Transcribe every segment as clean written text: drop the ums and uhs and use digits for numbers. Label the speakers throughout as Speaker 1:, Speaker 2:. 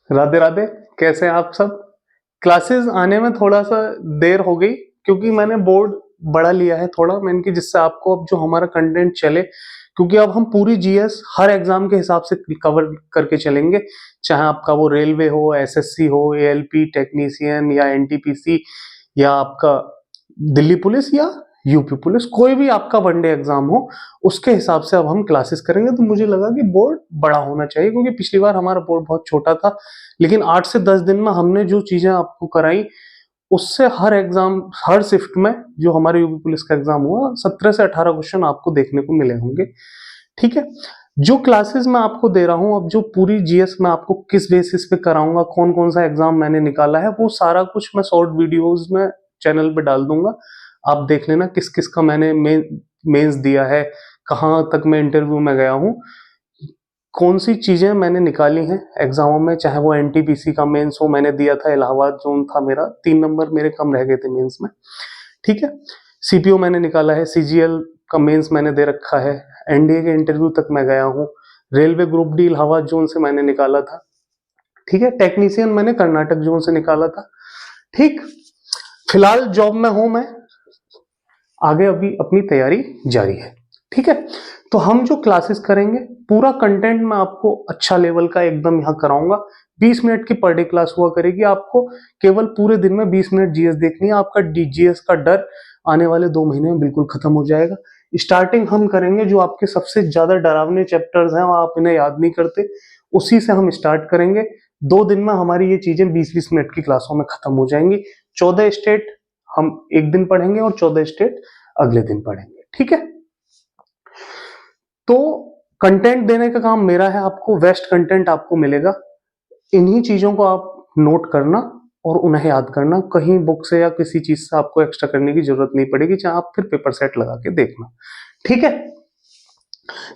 Speaker 1: राधे राधे। कैसे हैं आप सब? क्लासेस आने में थोड़ा सा देर हो गई क्योंकि मैंने बोर्ड बड़ा लिया है थोड़ा मैंने कि जिससे आपको अब जो हमारा कंटेंट चले, क्योंकि अब हम पूरी जीएस हर एग्जाम के हिसाब से कवर करके चलेंगे, चाहे आपका वो रेलवे हो, एसएससी हो, एएलपी टेक्नीशियन या एनटीपीसी या आपका दिल्ली पुलिस या यूपी पुलिस, कोई भी आपका वनडे एग्जाम हो उसके हिसाब से अब हम क्लासेस करेंगे। तो मुझे लगा कि बोर्ड बड़ा होना चाहिए क्योंकि पिछली बार हमारा बोर्ड बहुत छोटा था, लेकिन 8 से 10 दिन में हमने जो चीजें आपको कराई उससे हर एग्जाम हर शिफ्ट में जो हमारे यूपी पुलिस का एग्जाम हुआ 17 से 18 क्वेश्चन आपको देखने को मिले होंगे। ठीक है, जो क्लासेस मैं आपको दे रहा हूं, अब जो पूरी जीएस मैं आपको किस बेसिस पे कराऊंगा, कौन कौन सा एग्जाम मैंने निकाला है, वो सारा कुछ मैं शॉर्ट वीडियोस में चैनल पे डाल दूंगा। आप देख लेना किस किस का मैंने मेंस दिया है, कहाँ तक मैं इंटरव्यू में गया हूँ, कौन सी चीजें मैंने निकाली हैं एग्जामों में, चाहे वो एनटीपीसी का मेंस हो, मैंने दिया था इलाहाबाद जोन था मेरा, 3 नंबर मेरे कम रह गए थे मेंस में। ठीक है, सीपीओ मैंने निकाला है, सीजीएल का मेंस मैंने दे रखा है, एनडीए के इंटरव्यू तक मैं गया हूँ, railway group D Allahabad zone से मैंने निकाला था। ठीक है, टेक्नीशियन मैंने कर्नाटक जोन से निकाला था। ठीक, फिलहाल जॉब में हूं मैं, आगे अभी अपनी तैयारी जारी है। ठीक है, तो हम जो क्लासेस करेंगे पूरा कंटेंट मैं आपको अच्छा लेवल का एकदम यहाँ कराऊंगा। 20 मिनट की पर डे क्लास हुआ करेगी, आपको केवल पूरे दिन में 20 मिनट जीएस देखनी है। आपका जीएस का डर आने वाले 2 महीने में बिल्कुल खत्म हो जाएगा। स्टार्टिंग हम करेंगे जो आपके सबसे ज्यादा डरावने चैप्टर्स हैं और आप इन्हें याद नहीं करते, उसी से हम स्टार्ट करेंगे। 2 दिन में हमारी ये चीजें 20-20 मिनट की क्लासों में खत्म हो जाएंगी। 14 स्टेट हम एक दिन पढ़ेंगे और 14 स्टेट अगले दिन पढ़ेंगे। ठीक है, तो कंटेंट देने का काम मेरा है, आपको बेस्ट कंटेंट आपको मिलेगा। इन्हीं चीजों को आप नोट करना और उन्हें याद करना, कहीं बुक से या किसी चीज से आपको एक्स्ट्रा करने की जरूरत नहीं पड़ेगी, चाहे आप फिर पेपर सेट लगा के देखना। ठीक है,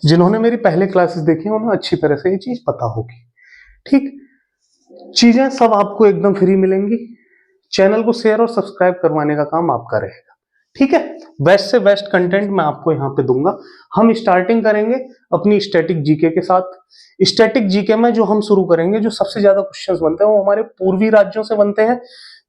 Speaker 1: जिन्होंने मेरी पहले क्लासेस देखी उन्हें अच्छी तरह से ये चीज पता होगी। ठीक, चीजें सब आपको एकदम फ्री मिलेंगी। चैनल को शेयर और सब्सक्राइब करवाने का काम आपका रहेगा। ठीक है, बेस्ट से बेस्ट कंटेंट मैं आपको यहाँ पे दूंगा। हम स्टार्टिंग करेंगे अपनी स्टैटिक जीके के साथ। स्टैटिक जीके में जो हम शुरू करेंगे, जो सबसे ज्यादा क्वेश्चंस बनते हैं वो हमारे पूर्वी राज्यों से बनते हैं,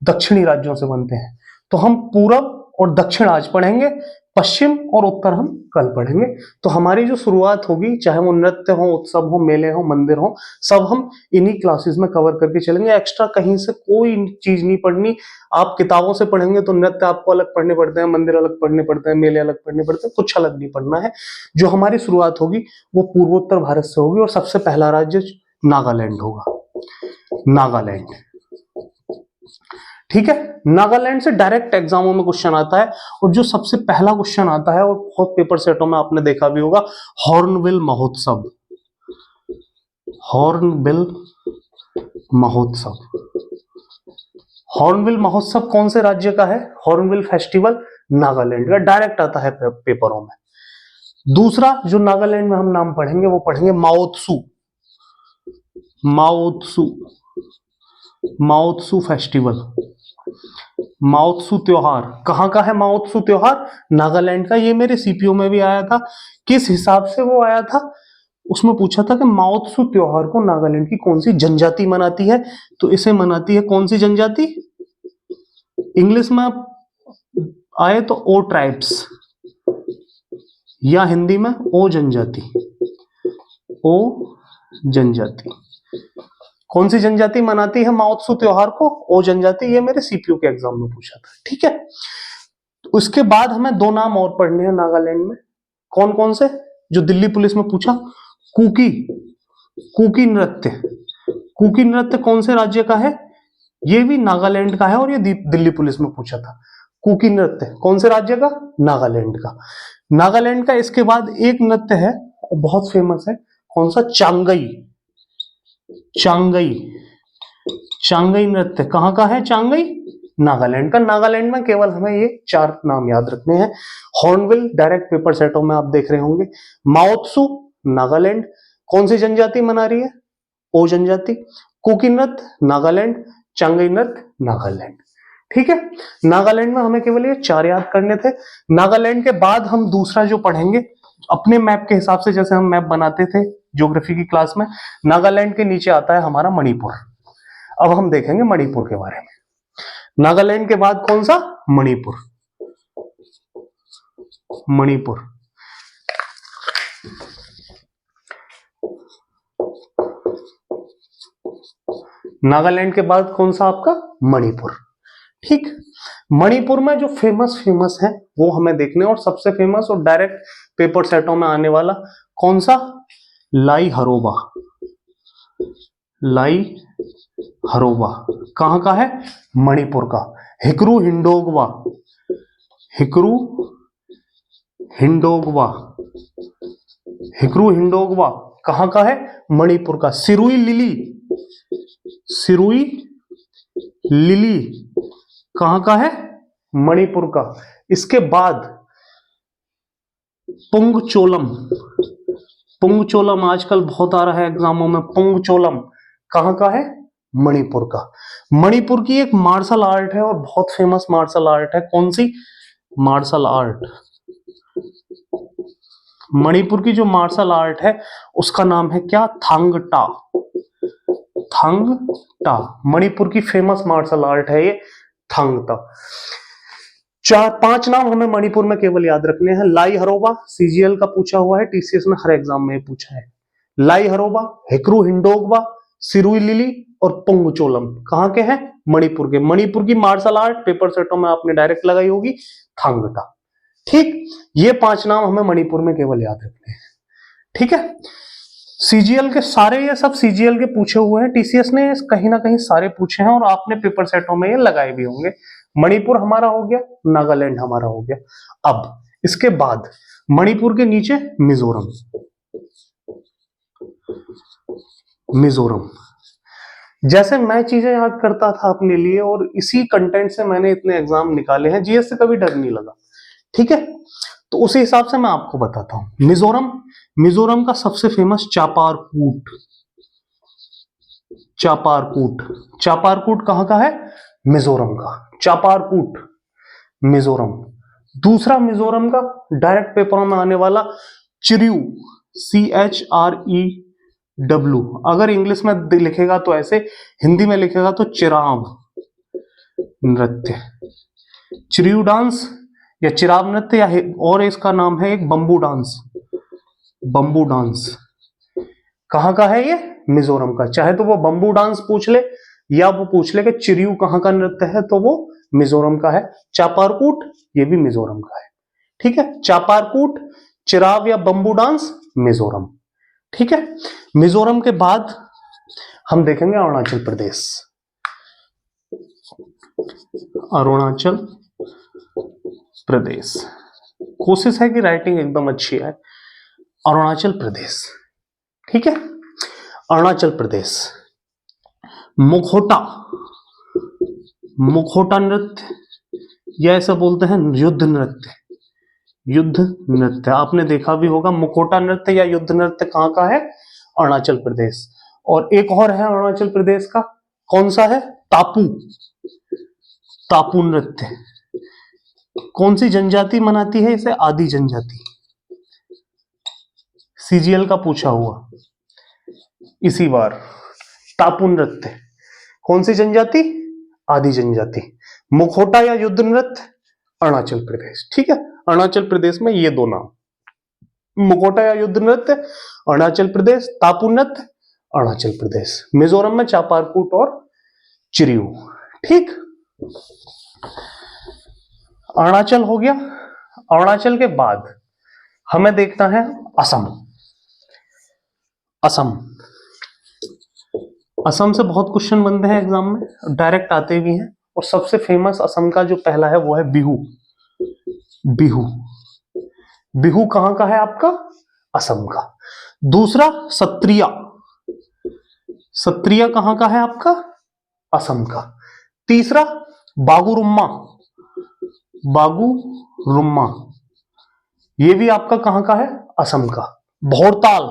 Speaker 1: दक्षिणी राज्यों से बनते हैं। तो हम पूरब और दक्षिण आज पढ़ेंगे, पश्चिम और उत्तर हम कल पढ़ेंगे। तो हमारी जो शुरुआत होगी, चाहे वो नृत्य हो, उत्सव हो, मेले हो, मंदिर हो, सब हम इन्हीं क्लासेस में कवर करके चलेंगे। एक्स्ट्रा कहीं से कोई चीज नहीं पढ़नी। आप किताबों से पढ़ेंगे तो नृत्य आपको अलग पढ़ने पड़ते हैं, मंदिर अलग पढ़ने पड़ते हैं, मेले अलग पढ़ने पड़ते हैं, कुछ अलग नहीं पढ़ना है। जो हमारी शुरुआत होगी वो पूर्वोत्तर भारत से होगी और सबसे पहला राज्य नागालैंड होगा, नागालैंड। ठीक है, नागालैंड से डायरेक्ट एग्जामों में क्वेश्चन आता है और जो सबसे पहला क्वेश्चन आता है और बहुत पेपर सेटों में आपने देखा भी होगा, हॉर्नबिल महोत्सव। हॉर्नबिल महोत्सव, हॉर्नबिल महोत्सव कौन से राज्य का है? हॉर्नबिल फेस्टिवल नागालैंड का, डायरेक्ट आता है पेपरों में। दूसरा जो नागालैंड में हम नाम पढ़ेंगे वो पढ़ेंगे माओत्सु। माओत्सु, माओत्सु फेस्टिवल, माओत्सु त्योहार। कहां का है माओत्सु त्योहार? नागालैंड का। ये मेरे सीपीओ में भी आया था। किस हिसाब से वो आया था? उसमें पूछा था कि माओत्सु त्योहार को नागालैंड की कौन सी जनजाति मनाती है, तो इसे मनाती है कौन सी जनजाति? इंग्लिश में आए तो ओ ट्राइब्स, या हिंदी में ओ जनजाति। ओ जनजाति, कौन सी जनजाति मनाती है माओत्सु त्योहार को? ओ जनजाति। ये मेरे सीपीयू के एग्जाम में पूछा था। ठीक है, उसके बाद हमें 2 नाम और पढ़ने हैं नागालैंड में। कौन कौन से? जो दिल्ली पुलिस में पूछा, कुकी, कुकी नृत्य। कुकी नृत्य कौन से राज्य का है? ये भी नागालैंड का है और ये दिल्ली पुलिस में पूछा था। कुकी नृत्य कौन से राज्य का? नागालैंड का। नागालैंड का। इसके बाद एक नृत्य है बहुत फेमस है, कौन सा? चांगई। चांगई, चांगई नृत्य कहां का है? चांगई नागालैंड का। नागालैंड में केवल हमें ये 4 नाम याद रखने हैं। हॉर्नबिल डायरेक्ट पेपर सेटों में आप देख रहे होंगे। माओत्सु नागालैंड, कौन सी जनजाति मना रही है? ओ जनजाति। कुकी नृत्य नागालैंड, चांगई नृत्य नागालैंड। ठीक है, नागालैंड में हमें केवल ये 4 याद करने थे। नागालैंड के बाद हम दूसरा जो पढ़ेंगे अपने मैप के हिसाब से, जैसे हम मैप बनाते थे ज्योग्राफी की क्लास में, नागालैंड के नीचे आता है हमारा मणिपुर। अब हम देखेंगे मणिपुर के बारे में। नागालैंड के बाद कौन सा? मणिपुर। मणिपुर। नागालैंड के बाद कौन सा आपका? मणिपुर। ठीक। मणिपुर में जो फेमस है वो हमें देखने, और सबसे फेमस और डायरेक्ट पेपर सेटों में आने वाला कौन सा? लाई हरोबा। लाई हरोबा कहां का है? मणिपुर का। हिकरू हिंडोगवा। हिकरू हिंडोगवा। हिकरू हिंडोगवा कहां का है? मणिपुर का। सिरुई लिली। सिरुई लिली कहां का है? मणिपुर का। इसके बाद पुंगचोलम। पुंगचोलम आजकल बहुत आ रहा है एग्जामों में। पुंगचोलम कहां का है? मणिपुर का। मणिपुर की एक मार्शल आर्ट है और बहुत फेमस मार्शल आर्ट है। कौन सी मार्शल आर्ट? मणिपुर की जो मार्शल आर्ट है उसका नाम है क्या? थांग टा। थांग टा मणिपुर की फेमस मार्शल आर्ट है ये, थांग टा। 4-5 नाम हमें मणिपुर में केवल याद रखने हैं। लाई हरोबा सीजीएल का पूछा हुआ है, टीसीएस में हर एग्जाम में पूछा है। लाई हरोबा, हिकरू हिंडोगवा, सिरुई लिली और पुंगचोलम कहां के हैं? मणिपुर के। मणिपुर की मार्शल आर्ट पेपर सेटों में आपने डायरेक्ट लगाई होगी, थांगटा। ठीक, ये 5 नाम हमें मणिपुर में केवल याद रखने हैं। ठीक है। सीजीएल के सारे, ये सब सीजीएल के पूछे हुए हैं, टीसीएस ने कहीं ना कहीं सारे पूछे हैं और आपने पेपर सेटों में ये लगाए भी होंगे। मणिपुर हमारा हो गया, नागालैंड हमारा हो गया। अब इसके बाद मणिपुर के नीचे मिजोरम। मिजोरम। जैसे मैं चीजें याद करता था अपने लिए और इसी कंटेंट से मैंने इतने एग्जाम निकाले हैं, जीएस से कभी डर नहीं लगा। ठीक है, तो उसी हिसाब से मैं आपको बताता हूं। मिजोरम, मिजोरम का सबसे फेमस चापारकूट। चापारकूट, चापारकूट कहां का है? मिजोरम का। चापारकूट मिजोरम। दूसरा मिजोरम का डायरेक्ट पेपरों में आने वाला चिरयू, CHREW। अगर इंग्लिश में लिखेगा तो ऐसे, हिंदी में लिखेगा तो चिराव नृत्य। चिरयू डांस या चिराव नृत्य, या और इसका नाम है एक बंबू डांस। बंबू डांस कहां का है? ये मिजोरम का। चाहे तो वो बंबू डांस पूछ ले या वो पूछ ले कि चिरयू कहां का नृत्य है, तो वो मिजोरम का है। चापारकूट ये भी मिजोरम का है। ठीक है, चापारकूट, चिराव या बंबू डांस, मिजोरम। ठीक है। मिजोरम के बाद हम देखेंगे अरुणाचल प्रदेश। अरुणाचल प्रदेश, कोशिश है कि राइटिंग एकदम अच्छी है। अरुणाचल प्रदेश। ठीक है, अरुणाचल प्रदेश। मुखोटा, मुखोटा नृत्य या ऐसा बोलते हैं युद्ध नृत्य। युद्ध नृत्य आपने देखा भी होगा। मुखोटा नृत्य या युद्ध नृत्य कहां का है? अरुणाचल प्रदेश। और एक और है अरुणाचल प्रदेश का, कौन सा है? टापू। टापू नृत्य कौन सी जनजाति मनाती है इसे? आदि जनजाति। सीजीएल का पूछा हुआ इसी बार। टापू नृत्य कौन सी जनजाति? आदि जनजाति। मुखोटा या युद्ध नृत्य, अरुणाचल प्रदेश। ठीक है, अरुणाचल प्रदेश में ये 2 नाम, मुखोटा या युद्ध नृत्य अरुणाचल प्रदेश, टापू नृत्य अरुणाचल प्रदेश। मिजोरम में चापारकूट और चिरयू। ठीक, अरुणाचल हो गया। अरुणाचल के बाद हमें देखना है असम। असम, असम से बहुत क्वेश्चन बनते हैं एग्जाम में, डायरेक्ट आते भी हैं। और सबसे फेमस असम का जो पहला है वो है बिहू। बिहू, बिहू कहां का है आपका? असम का। दूसरा सत्रिया, सत्रिया कहां का है आपका? असम का। तीसरा बागुरुम्मा, बागुरुम्मा ये भी आपका कहां का है? असम का। भोरताल,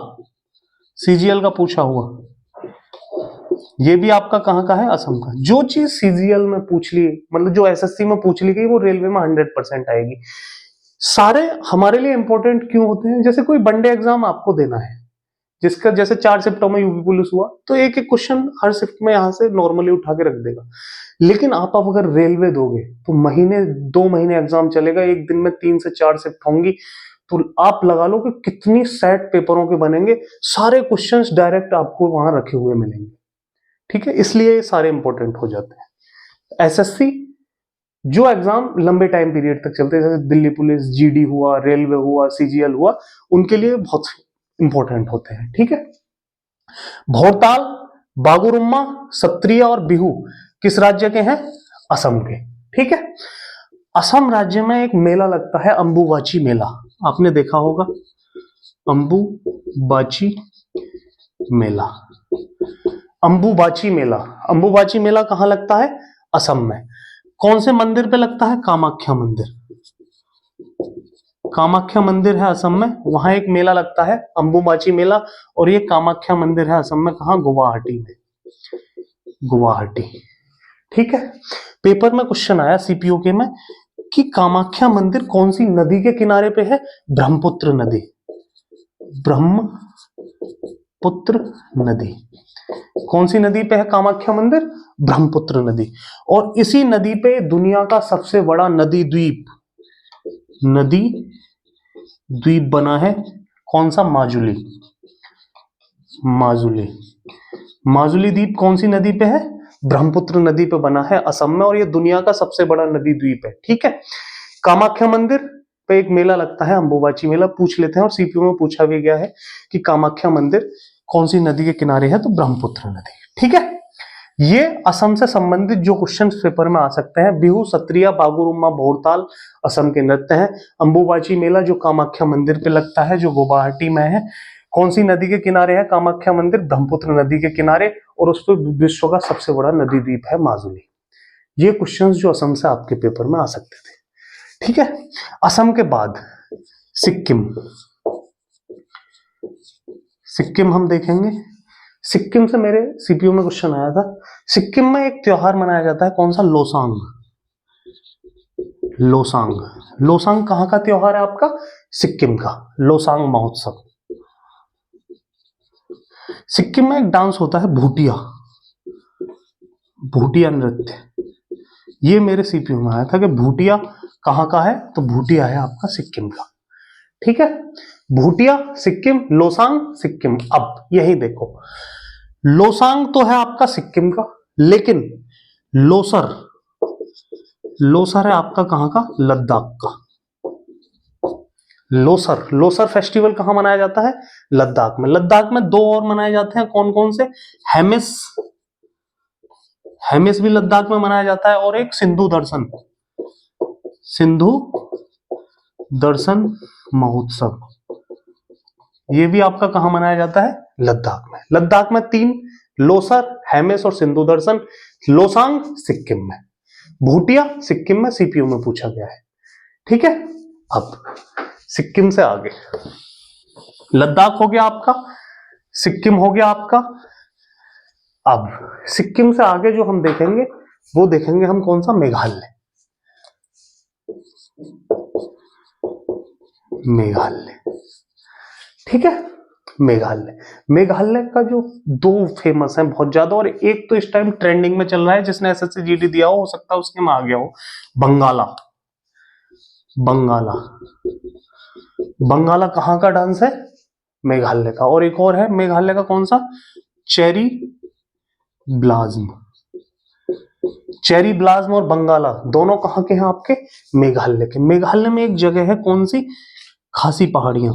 Speaker 1: सीजीएल का पूछा हुआ, ये भी आपका कहां का है? असम का। जो चीज सीजीएल में पूछ ली, मतलब जो एसएससी में पूछ ली गई, वो रेलवे में 100% आएगी। सारे हमारे लिए इंपॉर्टेंट क्यों होते हैं? जैसे कोई वनडे एग्जाम आपको देना है, जिसका जैसे 4 शिफ्टों में यूपी पुलिस हुआ तो एक एक क्वेश्चन हर शिफ्ट में यहाँ से नॉर्मली उठा के रख देगा। लेकिन आप अगर रेलवे दोगे तो महीने 2 महीने एग्जाम चलेगा, एक दिन में 3 से 4 शिफ्ट होंगी, तो आप लगा लो कि कितनी सेट पेपरों के बनेंगे, सारे क्वेश्चंस डायरेक्ट आपको वहां रखे हुए मिलेंगे। ठीक है, इसलिए ये सारे इंपॉर्टेंट हो जाते हैं। एसएससी जो एग्जाम लंबे टाइम पीरियड तक चलते हैं, जैसे दिल्ली पुलिस, जीडी हुआ, रेलवे हुआ, सीजीएल हुआ, उनके लिए बहुत इंपॉर्टेंट होते हैं। ठीक है, भोरताल, बागुरुम्मा, सत्रिया और बिहू किस राज्य के हैं? असम के। ठीक है, असम राज्य में एक मेला लगता है, अंबुबाची मेला, आपने देखा होगा, अंबुबाची मेला। अंबुबाची मेला, अंबुबाची मेला कहां लगता है? असम में। कौन से मंदिर पे लगता है? कामाख्या मंदिर। कामाख्या मंदिर है असम में, वहां एक मेला लगता है अंबुबाची मेला, और ये कामाख्या मंदिर है असम में, कहां? गुवाहाटी में, गुवाहाटी। ठीक है, पेपर में क्वेश्चन आया सीपीओ के में कि कामाख्या मंदिर कौन सी नदी के किनारे पे है? ब्रह्मपुत्र नदी, ब्रह्मपुत्र नदी। कौन सी नदी पे है कामाख्या मंदिर? ब्रह्मपुत्र नदी। और इसी नदी पे दुनिया का सबसे बड़ा नदी द्वीप बना है, कौन सा? माजुली। माजुली द्वीप कौन सी नदी पे है? ब्रह्मपुत्र नदी पे बना है असम में, और ये दुनिया का सबसे बड़ा नदी द्वीप है। ठीक है, कामाख्या मंदिर पे एक मेला लगता है, अंबुबाची मेला, पूछ लेते हैं, और सीपीयू में पूछा भी गया है कि कामाख्या मंदिर कौन सी नदी के किनारे है? तो ब्रह्मपुत्र नदी। ठीक है, ये असम से संबंधित जो क्वेश्चन पेपर में आ सकते हैं। बिहू, सत्रिया, बागुरुम्मा, भोरताल असम के नृत्य हैं। अंबुबाची मेला जो कामाख्या मंदिर पे लगता है, जो गुवाहाटी में है। कौन सी नदी के किनारे है कामाख्या मंदिर? ब्रह्मपुत्र नदी के किनारे, और उस पर विश्व का सबसे बड़ा नदी द्वीप है माजुली। ये क्वेश्चंस जो असम से आपके पेपर में आ सकते थे। ठीक है, असम के बाद सिक्किम। सिक्किम हम देखेंगे। सिक्किम से मेरे सीपीयू में क्वेश्चन आया था। सिक्किम में एक त्योहार मनाया जाता है, कौन सा? लोसांग। लोसांग कहां का त्योहार है आपका? सिक्किम का, लोसांग महोत्सव। सिक्किम में एक डांस होता है भूटिया नृत्य। ये मेरे सीपीयू में आया था कि भूटिया कहां का है? तो भूटिया है आपका सिक्किम का। ठीक है, भूटिया सिक्किम, लोसांग सिक्किम। अब यही देखो, लोसांग तो है आपका सिक्किम का, लेकिन लोसर है आपका कहां का? लद्दाख का। लोसर फेस्टिवल कहां मनाया जाता है? लद्दाख में। लद्दाख में 2 और मनाए जाते हैं, कौन कौन से? हेमिस भी लद्दाख में मनाया जाता है, और एक सिंधु दर्शन महोत्सव, ये भी आपका कहां मनाया जाता है? लद्दाख में। लद्दाख में 3, लोसर, हेमिस और सिंधु दर्शन। लोसांग सिक्किम में, भूटिया सिक्किम में, सीपीयू में पूछा गया है। ठीक है, अब सिक्किम से आगे लद्दाख हो गया आपका, सिक्किम हो गया आपका। अब सिक्किम से आगे जो हम देखेंगे वो देखेंगे हम कौन सा? मेघालय। ठीक है, मेघालय का जो 2 फेमस हैं बहुत ज्यादा, और एक तो इस टाइम ट्रेंडिंग में चल रहा है, जिसने एसएससी जीडी दिया हो सकता है उसके में आ गया हो, बंगाला कहां का डांस है? मेघालय का। और एक और है मेघालय का, कौन सा? चेरी ब्लाज्म और बंगाला दोनों कहां के हैं आपके? मेघालय के। मेघालय में एक जगह है, कौन सी? खासी पहाड़ियां,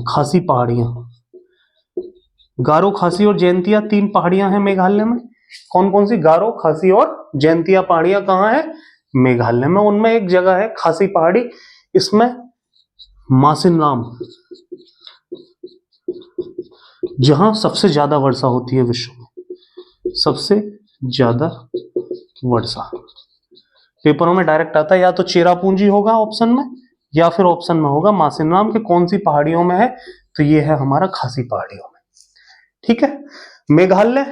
Speaker 1: गारो, खासी और जयंतिया 3 पहाड़ियां हैं मेघालय में। कौन कौन सी? गारो, खासी और जयंतिया पहाड़ियां कहां है? मेघालय में। उनमें एक जगह है खासी पहाड़ी, इसमें मासिनराम, जहां सबसे ज्यादा वर्षा होती है विश्व में, सबसे ज्यादा वर्षा। पेपरों में डायरेक्ट आता है, या तो चेरापूंजी होगा ऑप्शन में, या फिर ऑप्शन में होगा मासिनराम के कौन सी पहाड़ियों में है? तो ये है हमारा खासी पहाड़ियों में। ठीक है, मेघालय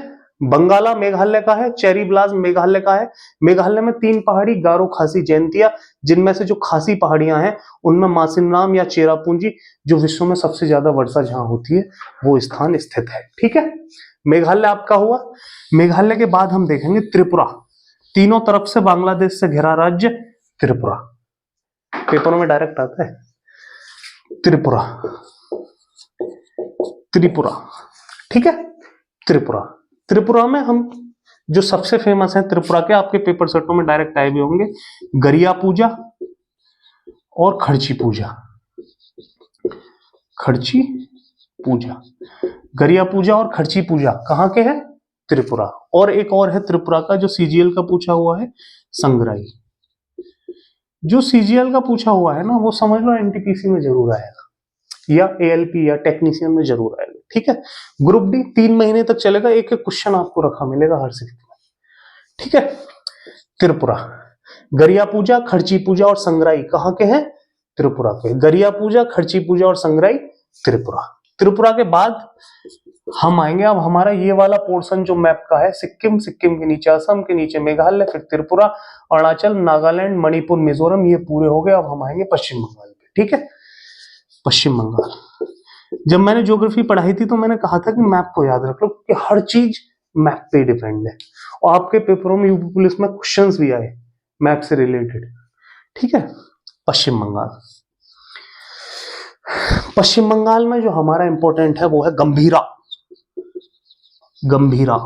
Speaker 1: बंगाला मेघालय का है, चेरी ब्लास्ट मेघालय का है। मेघालय में 3 पहाड़ी गारो, खासी, जयंतिया, जिनमें से जो खासी पहाड़ियां हैं उनमें मासिनराम या चेरापूंजी, जो विश्व में सबसे ज्यादा वर्षा जहां होती है, वो स्थान स्थित है। ठीक है, मेघालय आपका हुआ। मेघालय के बाद हम देखेंगे त्रिपुरा। तीनों तरफ से बांग्लादेश से घिरा राज्य त्रिपुरा, पेपरों में डायरेक्ट आता है त्रिपुरा। त्रिपुरा, ठीक है, त्रिपुरा। त्रिपुरा में हम जो सबसे फेमस है त्रिपुरा के, आपके पेपर सेटों में डायरेक्ट आए भी होंगे, गरिया पूजा और खर्ची पूजा। खर्ची पूजा, गरिया पूजा और खर्ची पूजा कहाँ के हैं? त्रिपुरा। और एक और है त्रिपुरा का जो सीजीएल का पूछा हुआ है, संगराई। जो सीजीएल का पूछा हुआ है ना, वो समझ लो एनटीपीसी में जरूर आएगा या एएलपी या टेक्नीशियन में जरूर आएगा। ठीक है, ग्रुप डी 3 महीने तक चलेगा, एक एक क्वेश्चन आपको रखा मिलेगा हर शिफ्ट में। ठीक है, त्रिपुरा, गरिया पूजा, खर्ची पूजा और संगराई कहाँ के हैं? त्रिपुरा के। गरिया पूजा, खर्ची पूजा और संगराई त्रिपुरा। त्रिपुरा के बाद हम आएंगे, अब हमारा ये वाला पोर्शन जो मैप का है, सिक्किम, सिक्किम के नीचे असम, के नीचे मेघालय, फिर त्रिपुरा, अरुणाचल, नागालैंड, मणिपुर, मिजोरम, ये पूरे हो गए। अब हम आएंगे पश्चिम बंगाल पे। ठीक है, पश्चिम बंगाल। जब मैंने ज्योग्राफी पढ़ाई थी तो मैंने कहा था कि मैप को याद रख लो, कि हर चीज मैप पे डिपेंड है। और आपके पेपरों में यूपी पुलिस में क्वेश्चंस भी आए मैप से रिलेटेड। ठीक है, पश्चिम बंगाल। पश्चिम बंगाल में जो हमारा इंपॉर्टेंट है वो है गंभीरा। गंभीरा,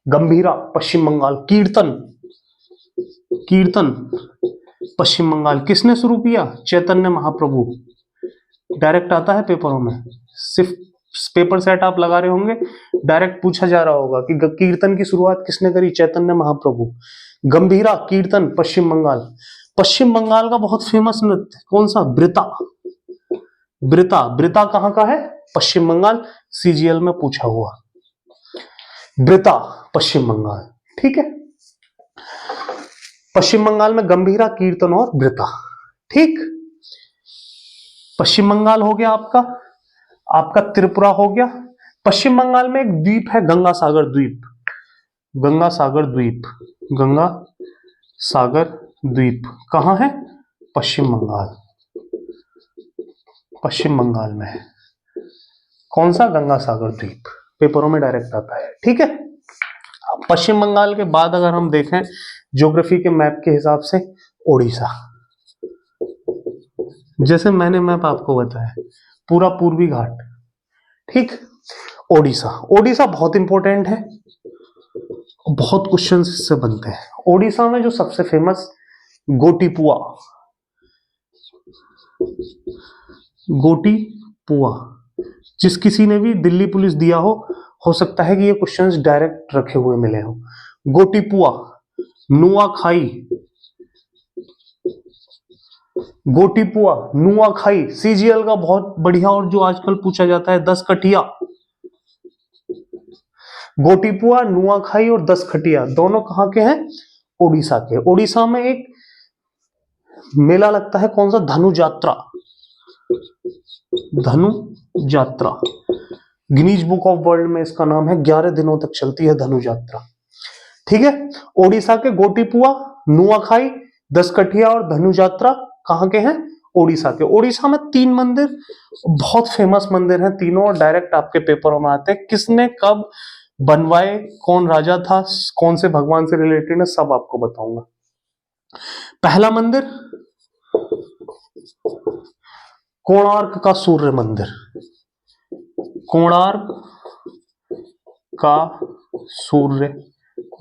Speaker 1: गंभीरा पश्चिम बंगाल। कीर्तन, कीर्तन पश्चिम बंगाल। किसने शुरू किया? चैतन्य महाप्रभु। डायरेक्ट आता है पेपरों में, सिर्फ पेपर सेट आप लगा रहे होंगे, डायरेक्ट पूछा जा रहा होगा कि कीर्तन की शुरुआत किसने करी? चैतन्य महाप्रभु। गंभीरा कीर्तन पश्चिम बंगाल। पश्चिम बंगाल का बहुत फेमस नृत्य कौन सा? ब्रिता। ब्रिता, ब्रिता कहां का है? पश्चिम बंगाल, सीजीएल में पूछा हुआ। ब्रिता पश्चिम बंगाल। ठीक है, पश्चिम बंगाल में गंभीरा, कीर्तन और ब्रिता। ठीक, पश्चिम बंगाल हो गया आपका। आपका त्रिपुरा हो गया। पश्चिम बंगाल में एक द्वीप है, गंगा सागर द्वीप। गंगा सागर द्वीप, गंगा सागर द्वीप कहां है? पश्चिम बंगाल। पश्चिम बंगाल में है। कौन सा? गंगा सागर द्वीप, पेपरों में डायरेक्ट आता है। ठीक है, पश्चिम बंगाल के बाद अगर हम देखें ज्योग्राफी के मैप के हिसाब से, ओडिशा। जैसे मैंने मैप आपको बताया, पूरा पूर्वी घाट। ठीक, ओडिशा। ओडिशा बहुत इंपॉर्टेंट है, बहुत क्वेश्चंस इससे बनते हैं। ओडिशा में जो सबसे फेमस गोटीपुआ, गोटीपुआ, जिस किसी ने भी दिल्ली पुलिस दिया हो सकता है कि ये क्वेश्चंस डायरेक्ट रखे हुए मिले हो। गोटीपुआ, नुआखाई, गोटीपुआ, नुआखाई, सीजीएल का बहुत बढ़िया और जो आजकल पूछा जाता है 10 कठिया। गोटीपुआ, नुआखाई और 10 खटिया दोनों कहां के हैं? ओडिशा के। ओडिशा में एक मेला लगता है, कौन सा? धनु यात्रा। धनु यात्रा, गिनीज बुक ऑफ वर्ल्ड में इसका नाम है। 11 दिनों तक चलती है धनु यात्रा। ठीक है, ओडिशा के गोटीपुआ, नुआखाई, 10 कठिया और धनु यात्रा कहां के हैं? ओडिशा के। ओडिशा में 3 मंदिर बहुत फेमस मंदिर हैं, तीनों डायरेक्ट आपके पेपरों में आते हैं। किसने कब बनवाए, कौन राजा था, कौन से भगवान से रिलेटेड है, सब आपको बताऊंगा। पहला मंदिर कोणार्क का सूर्य मंदिर। कोणार्क का सूर्य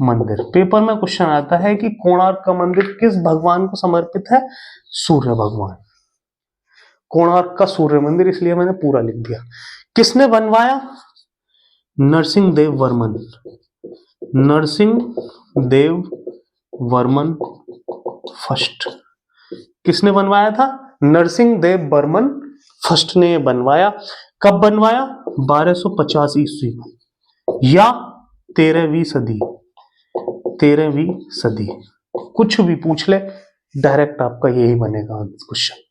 Speaker 1: मंदिर। पेपर में क्वेश्चन आता है कि कोणार्क का मंदिर किस भगवान को समर्पित है? सूर्य भगवान। कोणार्क का सूर्य मंदिर, इसलिए मैंने पूरा लिख दिया। किसने बनवाया? नरसिंह देव वर्मन। नरसिंह देव वर्मन फर्स्ट। किसने बनवाया था? नरसिंह देव बर्मन फर्स्ट ने बनवाया। कब बनवाया? 1250 ईस्वी में या 13वीं सदी। 13वीं सदी। कुछ भी पूछ ले डायरेक्ट आपका यही बनेगा क्वेश्चन।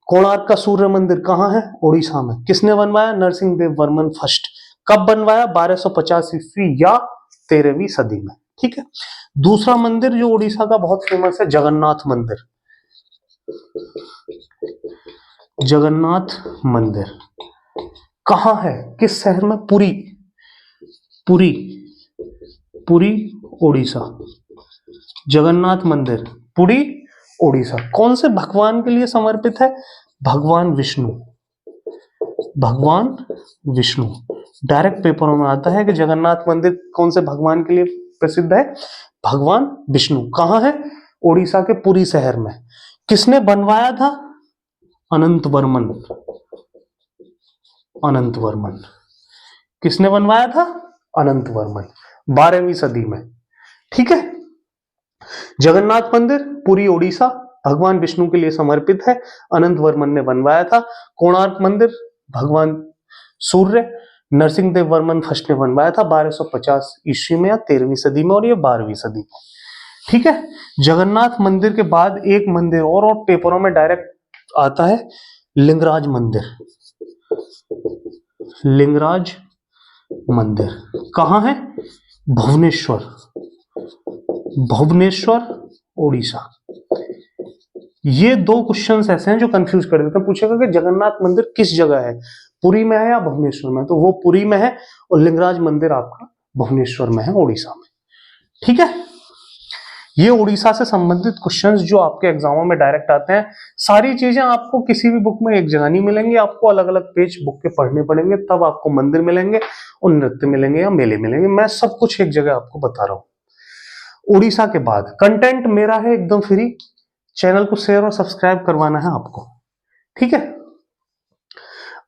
Speaker 1: कोणार्क का सूर्य मंदिर कहां है? ओडिशा में। किसने बनवाया? नरसिंह देव वर्मन फर्स्ट। कब बनवाया? 1250 ईस्वी या 13वीं सदी में। ठीक है। दूसरा मंदिर जो उड़ीसा का बहुत फेमस है, जगन्नाथ मंदिर। जगन्नाथ मंदिर कहाँ है, किस शहर में? पुरी, पुरी, पुरी उड़ीसा। जगन्नाथ मंदिर पुरी उड़ीसा कौन से भगवान के लिए समर्पित है? भगवान विष्णु, भगवान विष्णु। डायरेक्ट पेपरों में आता है कि जगन्नाथ मंदिर कौन से भगवान के लिए प्रसिद्ध है? भगवान विष्णु। कहाँ है? उड़ीसा के पुरी शहर में। किसने बनवाया था? अनंत वर्मन, अनंत वर्मन। किसने बनवाया था? अनंत वर्मन, 12वीं सदी में। ठीक है। जगन्नाथ मंदिर पुरी उड़ीसा, भगवान विष्णु के लिए समर्पित है, अनंत वर्मन ने बनवाया था। कोणार्क मंदिर भगवान सूर्य, नरसिंह वर्मन फर्स्ट ने बनवाया था 1250 ईस्वी में या 13वीं सदी में, और ये 12वीं सदी में। ठीक है। जगन्नाथ मंदिर के बाद एक मंदिर और पेपरों में डायरेक्ट आता है, लिंगराज मंदिर। लिंगराज मंदिर कहाँ है? भुवनेश्वर, भुवनेश्वर उड़ीसा। ये दो क्वेश्चंस ऐसे हैं जो कंफ्यूज कर देते हैं। पूछेगा कि जगन्नाथ मंदिर किस जगह है, पुरी में है या भुवनेश्वर में? तो वो पुरी में है और लिंगराज मंदिर आपका भुवनेश्वर में है, उड़ीसा में। ठीक है। ये उड़ीसा से संबंधित क्वेश्चंस जो आपके एग्जामों में डायरेक्ट आते हैं। सारी चीजें आपको किसी भी बुक में एक जगह नहीं मिलेंगी, आपको अलग अलग पेज बुक के पढ़ने पड़ेंगे, तब आपको मंदिर मिलेंगे और नृत्य मिलेंगे या मेले मिलेंगे। मैं सब कुछ एक जगह आपको बता रहा हूं। उड़ीसा के बाद कंटेंट मेरा है एकदम फ्री, चैनल को शेयर और सब्सक्राइब करवाना है आपको। ठीक है।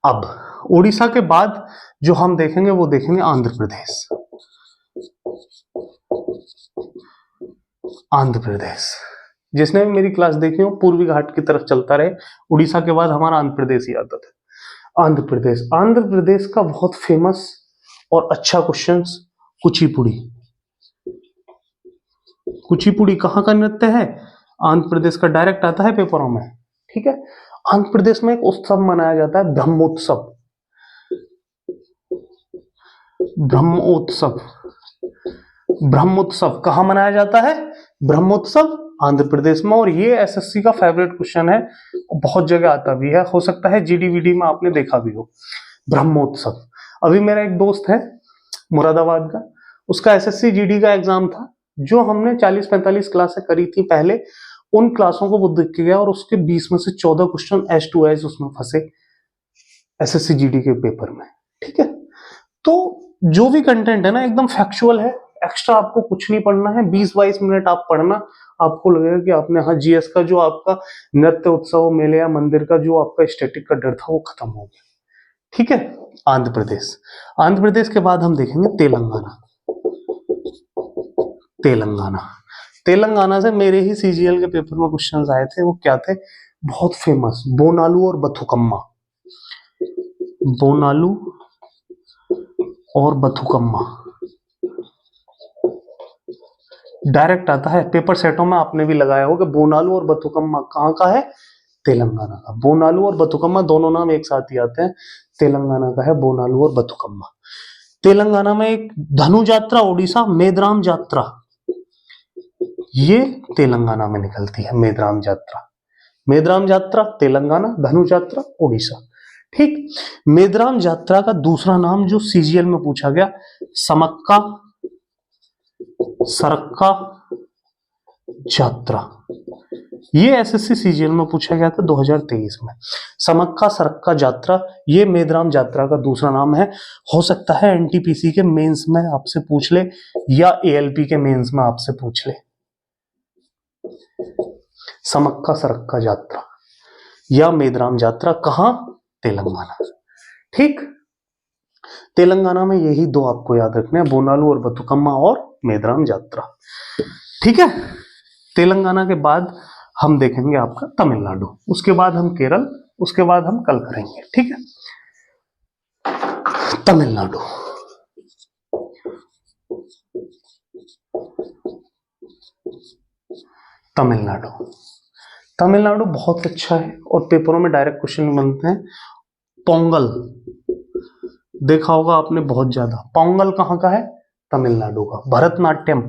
Speaker 1: अब उड़ीसा के बाद जो हम देखेंगे वो देखेंगे आंध्र प्रदेश। आंध्र प्रदेश, जिसने भी मेरी क्लास देखी हो पूर्वी घाट की तरफ चलता रहे, उड़ीसा के बाद हमारा आंध्र प्रदेश ही आता था। आंध्र प्रदेश, आंध्र प्रदेश का बहुत फेमस और अच्छा क्वेश्चन, कुचिपुड़ी। कुचिपुड़ी कहाँ का नृत्य है? आंध्र प्रदेश का, डायरेक्ट आता है पेपरों में। ठीक है। आंध्र प्रदेश में एक उत्सव मनाया जाता है, ब्रह्मोत्सव। ब्रह्मोत्सव, ब्रह्मोत्सव कहाँ मनाया जाता है? ब्रह्मोत्सव आंध्र प्रदेश में। और ये एसएससी का फेवरेट क्वेश्चन है, बहुत जगह आता भी है, हो सकता है जीडीवीडी में आपने देखा भी हो। ब्रह्मोत्सव। अभी मेरा एक दोस्त है मुरादाबाद का, उसका एसएससी जीडी का एग्जाम था, जो हमने 40-45 क्लासें करी थी पहले, उन क्लासों को वो देख के गया और उसके 20 में से 14 क्वेश्चन एज टू एज उसमें फंसे एसएससी जीडी के पेपर में। ठीक है। तो जो भी कंटेंट है ना एकदम फैक्चुअल है, एक्स्ट्रा आपको कुछ नहीं पढ़ना है। 20-22 मिनट आप पढ़ना, आपको लगेगा कि आपने, हाँ, जीएस का जो आपका नृत्य उत्सव मेले या मंदिर का जो आपका स्टैटिक का डर था वो खत्म हो गया। ठीक है। आंध्र प्रदेश। आंध्र प्रदेश के बाद हम देखेंगे तेलंगाना। तेलंगाना, तेलंगाना से मेरे ही सीजीएल के पेपर में क्वेश्चंस आए थे। वो क्या थे? बहुत फेमस, बोनालू और बथुकम्मा। बोनालू और बथुकम्मा डायरेक्ट आता है पेपर सेटों में, आपने भी लगाया होगा। बोनालू और बथुकम्मा कहाँ का है? तेलंगाना का। बोनालू और बथुकम्मा दोनों नाम एक साथ ही आते हैं, तेलंगाना का है बोनालू और बथुकम्मा। तेलंगाना में एक धनु यात्रा, उड़ीसा मेदराम यात्रा, ये तेलंगाना में निकलती है। मेदराम यात्रा, मेदराम यात्रा तेलंगाना, धनु यात्रा उड़ीसा। ठीक। मेदराम यात्रा का दूसरा नाम जो सीजीएल में पूछा गया, समक्का सरक्का यात्रा। ये एसएससी सीजीएल में पूछा गया था 2023 में। समक्का सरक्का यात्रा, ये मेदराम यात्रा का दूसरा नाम है। हो सकता है एनटीपीसी के मेंस में आपसे पूछ ले या एएलपी के मेंस में आपसे पूछ ले। समक्का सरक्का यात्रा या मेदराम यात्रा कहां? तेलंगाना। ठीक। तेलंगाना में यही दो आपको याद रखने हैं, बोनालू और बथुकम्मा और मेदराम यात्रा। ठीक है। तेलंगाना के बाद हम देखेंगे आपका तमिलनाडु, उसके बाद हम केरल, उसके बाद हम कल करेंगे। ठीक है। तमिलनाडु, तमिलनाडु, तमिलनाडु बहुत अच्छा है और पेपरों में डायरेक्ट क्वेश्चन बनते हैं। पोंगल, देखा होगा आपने बहुत ज्यादा। पोंगल कहाँ का है? तमिलनाडु का। भरतनाट्यम,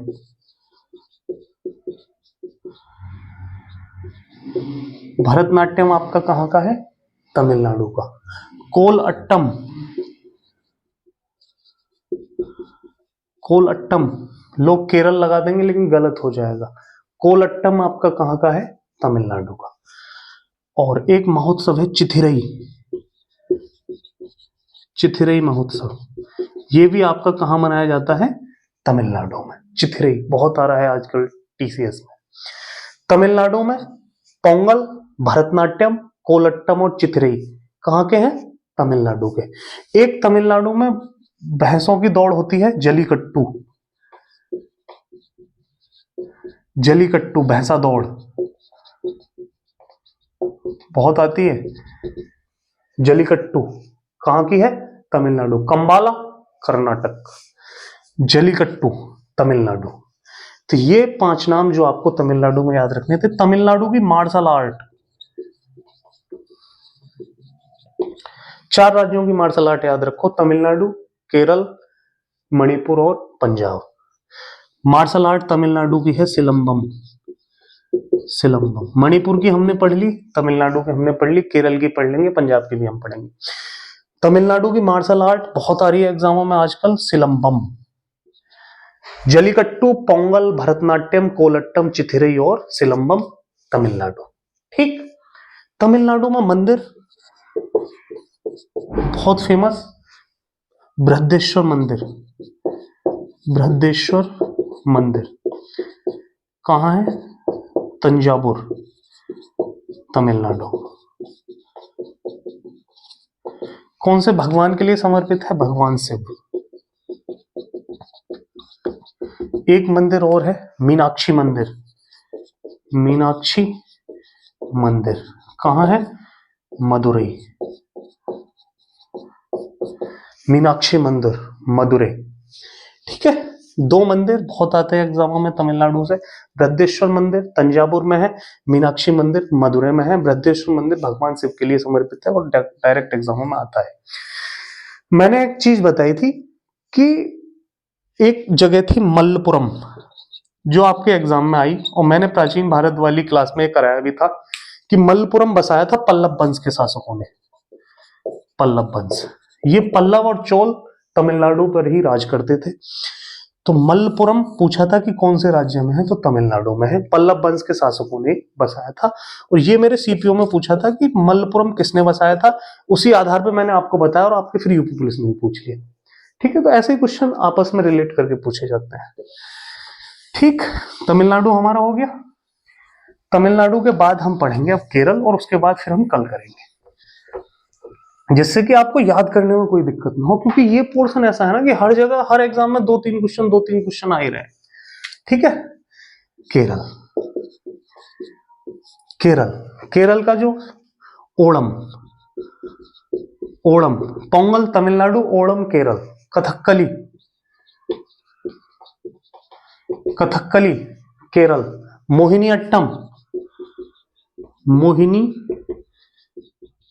Speaker 1: भरतनाट्यम आपका कहाँ का है? तमिलनाडु का। कोल अट्टम, कोल अट्टम लोग केरल लगा देंगे लेकिन गलत हो जाएगा। कोल अट्टम आपका कहाँ का है? तमिलनाडु का। और एक महोत्सव है चिथिरई, चिथिरई महोत्सव, ये भी आपका कहाँ मनाया जाता है? तमिलनाडु में। चिथिरई बहुत आ रहा है आजकल टीसीएस में। तमिलनाडु में पोंगल, भरतनाट्यम, कोलट्टम और चिथिरई कहाँ के हैं? तमिलनाडु के। एक तमिलनाडु में भैंसों की दौड़ होती है, जलीकट्टू, जलीकट्टू भैंसा दौड़ बहुत आती है। जलीकट्टू कहाँ की है? तमिलनाडु। कंबाला, कर्नाटक। जलीकट्टू, तमिलनाडु। तो ये 5 नाम जो आपको तमिलनाडु में याद रखने थे। तमिलनाडु की मार्शल आर्ट, 4 राज्यों की मार्शल आर्ट याद रखो, तमिलनाडु, केरल, मणिपुर और पंजाब। मार्शल आर्ट तमिलनाडु की है सिलंबम, सिलंबम। मणिपुर की हमने पढ़ ली, तमिलनाडु की हमने पढ़ ली, केरल की पढ़ लेंगे, पंजाब की भी हम पढ़ेंगे। तमिलनाडु की मार्शल आर्ट बहुत आ रही है एग्जामों में आजकल, सिलंबम। जलीकट्टू, पोंगल, भरतनाट्यम, कोलट्टम, चिथिरई और सिलंबम तमिलनाडु। ठीक। तमिलनाडु में मंदिर बहुत फेमस, बृहदेश्वर मंदिर, बृहदेश्वर मंदिर कहाँ है? तंजावुर, तमिलनाडु। कौन से भगवान के लिए समर्पित है? भगवान शिव। एक मंदिर और है, मीनाक्षी मंदिर, मीनाक्षी मंदिर कहाँ है? मदुरई, मीनाक्षी मंदिर, मदुरई। ठीक है। 2 मंदिर बहुत आते हैं एग्जामों में तमिलनाडु से, बृहदेश्वर मंदिर तंजावुर में है, मीनाक्षी मंदिर मदुरई में है। बृहदेश्वर मंदिर भगवान शिव के लिए समर्पित है और डायरेक्ट एग्जामों में आता है। मैंने एक चीज बताई थी कि एक जगह थी मल्लपुरम, जो आपके एग्जाम में आई, और मैंने प्राचीन भारत वाली क्लास में कराया भी था कि मल्लपुरम बसाया था पल्लव वंश के शासकों ने। पल्लव वंश, ये पल्लव और चोल तमिलनाडु पर ही राज करते थे। तो मल्लपुरम पूछा था कि कौन से राज्य में है, तो तमिलनाडु में है। पल्लव वंश के शासकों ने बसाया था। और ये मेरे सीपीओ में पूछा था कि मल्लपुरम किसने बसाया था, उसी आधार पर मैंने आपको बताया और आपके फ्री यूपी पुलिस में भी पूछ लिया। ठीक है। तो ऐसे ही क्वेश्चन आपस में रिलेट करके पूछे जाते हैं। ठीक, तमिलनाडु हमारा हो गया। तमिलनाडु के बाद हम पढ़ेंगे अब केरल, और उसके बाद फिर हम कल करेंगे, जिससे कि आपको याद करने में कोई दिक्कत ना हो, क्योंकि ये पोर्शन ऐसा है ना कि हर जगह हर एग्जाम में 2-3 क्वेश्चन आ ही रहे हैं। ठीक है। केरल, केरल, केरल का जो ओणम, ओणम, पोंगल तमिलनाडु, ओणम केरल। कथकली, कथकली केरल। मोहिनी अट्टम, मोहिनी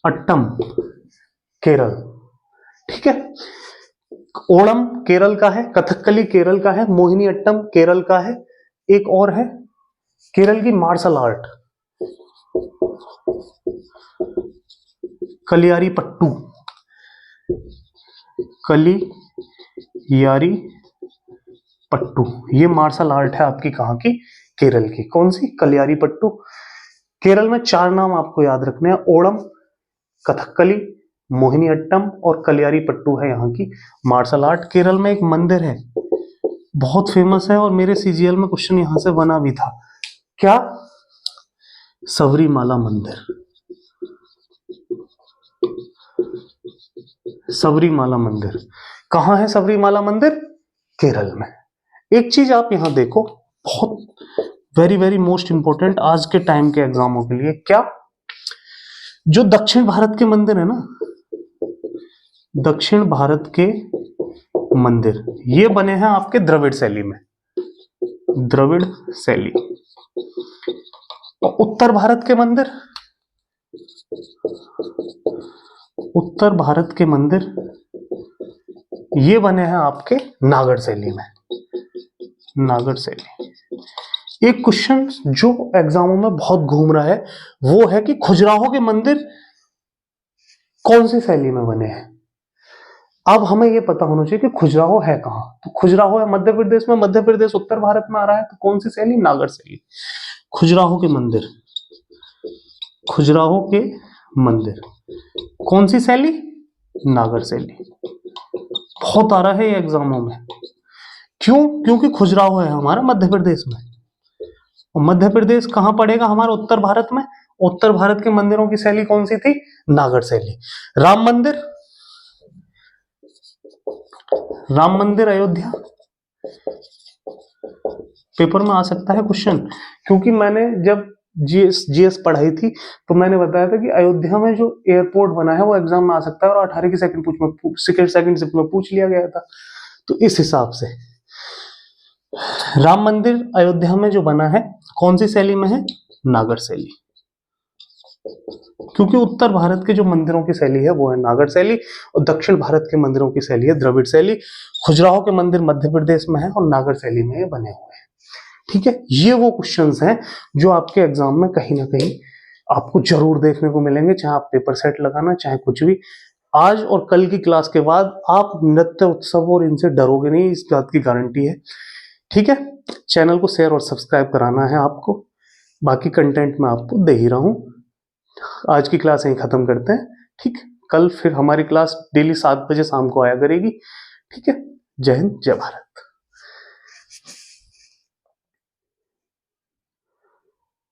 Speaker 1: अट्टम केरल। ठीक है। ओणम केरल का है, कथकली केरल का है, मोहिनी अट्टम केरल का है। एक और है केरल की मार्शल आर्ट, कलियारी पट्टू, कलियारी पट्टू। ये मार्शल आर्ट है आपकी कहां की? केरल की। कौन सी? कलियारी पट्टू। केरल में 4 नाम आपको याद रखने हैं, ओणम, कथकली, मोहिनी अट्टम और कलियारी पट्टू है यहाँ की मार्शल आर्ट। केरल में एक मंदिर है बहुत फेमस है, और मेरे सीजीएल में क्वेश्चन यहां से बना भी था। क्या? सबरीमाला मंदिर, सबरीमाला मंदिर कहां है? सबरीमाला मंदिर केरल में। एक चीज आप यहां देखो, बहुत वेरी वेरी मोस्ट इंपोर्टेंट आज के टाइम के एग्जामों के लिए। क्या? जो दक्षिण भारत के मंदिर है ना, दक्षिण भारत के मंदिर, ये बने हैं आपके द्रविड़ शैली में, द्रविड़ शैली। और उत्तर भारत के मंदिर, उत्तर भारत के मंदिर ये बने हैं आपके नागर शैली में, नागर शैली। एक क्वेश्चन जो एग्जामों में बहुत घूम रहा है वो है कि खजुराहो के मंदिर कौन सी शैली में बने हैं। अब हमें ये पता होना चाहिए कि खजुराहो है कहाँ। तो खजुराहो है मध्य प्रदेश में, मध्य प्रदेश उत्तर भारत में आ रहा है, तो कौन सी शैली? नागर शैली। खजुराहो के मंदिर, खजुराहो के मंदिर कौन सी शैली? नागर शैली। बहुत आ रहा है ये एग्जामों में। क्यों? क्योंकि खजुराहो है हमारा मध्य प्रदेश में, और मध्य प्रदेश कहां पड़ेगा? हमारा उत्तर भारत में। उत्तर भारत के मंदिरों की शैली कौन सी थी? नागर शैली। राम मंदिर, राम मंदिर अयोध्या, पेपर में आ सकता है क्वेश्चन, क्योंकि मैंने जब जीएस पढ़ाई थी तो मैंने बताया था कि अयोध्या में जो एयरपोर्ट बना है वो एग्जाम में आ सकता है, और 18 की सेकंड शिफ्ट में पूछ लिया गया था। तो इस हिसाब से राम मंदिर अयोध्या में जो बना है कौन सी शैली में है? नागर शैली। क्योंकि उत्तर भारत के जो मंदिरों की शैली है वो है नागर शैली, और दक्षिण भारत के मंदिरों की शैली है द्रविड़ शैली। खजुराहो के मंदिर मध्य प्रदेश में है और नागर शैली में ये बने हुए हैं। ठीक है, ये वो क्वेश्चंस हैं जो आपके एग्जाम में कहीं ना कहीं आपको जरूर देखने को मिलेंगे, चाहे आप पेपर सेट लगाना चाहे कुछ भी। आज और कल की क्लास के बाद आप नृत्य उत्सव और इनसे डरोगे नहीं, इस बात की गारंटी है। ठीक है, चैनल को शेयर और सब्सक्राइब कराना है आपको, बाकी कंटेंट मैं आपको दे ही रहा हूं। आज की क्लास यहीं खत्म करते हैं। ठीक, कल फिर हमारी क्लास डेली 7 बजे शाम को आया करेगी। ठीक है, जय हिंद जय भारत।